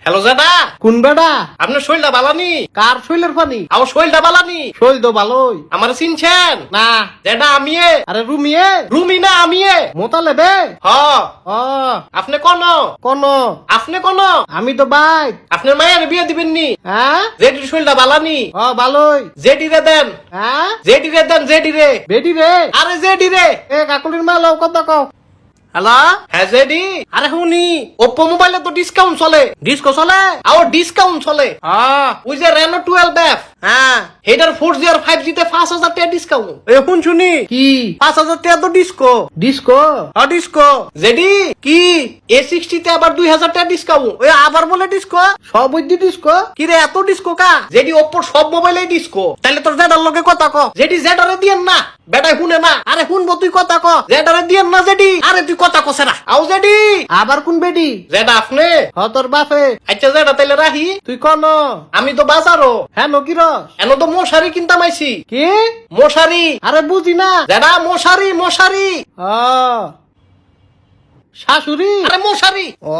Hello জেডা, কোন বেডা? আপনার শৈলটা বালানি? কার শৈলের পানি? আমার শৈলটা বালানি? শৈল তো ভালোই। আমার চিনছেন না। জেডা আমি আরে রুমিয়ে রুমি না আমি মোতালে বে। হ ও আপনি কোন কোন? আপনি কোন আমি তো বাই। আপনার মায়ের বিয়ে দিবেন নি? হ্যাঁ জেডির শৈলটা বালানি? ও ভালোই। জেডি রে দেন, হ্যাঁ জেডি রে দেন, জেডি রে। বেডি রে। আরে জেডি রে। এ কাকুলির মা লও কত কও। হ্যালো, হ্যাঁ জেডি। আরে হুনি ওপ্পো মোবাইলে তো ডিসকাউন্ট চলে। ডিস্কো চলে? আবার ডিসকাউন্ট চলে। হ্যাঁ ওই যে রেনো 12F, হ্যাঁ হেটার 4G আর 5G তে 5,000 টাকা ডিসকাউন্ট। এখন শুনি কি 5,000 টাকা তো ডিস্কো। ডিস্কো? হ্যাঁ ডিস্কো। জেডি কি A60 তে আবার 2,000 টাকা ডিসকাউন্ট। ওই আবার বলে ডিস্কো? সব বুদ্ধি ডিস্কো? কি রে এত ডিসকো কা? যেটি ওপ্পোর সব মোবাইলেই ডিসকো। তাহলে তোর জেডার লগে কথা ক। যেটি জেডারে দিয়েন না, বেটাই শুনে না। আরে শুনবো তুই কথা ক। জেডারে দিয়েন না যেটি। আরে তুই কথা কছে না। আও যেটি আবার কোন বেডি? জেডা আপনি। হ তোর বাপে। আচ্ছা জেডা তাইলে রাহি। তুই কন? আমি তো বাজারও হ্যাঁ নকির। এন তো মশারি কিনতাম আইছি। কি? মশারি আরে বুঝি না। জেডা মশারি মশারি। ও শাশুড়ি? আরে মশারি। ও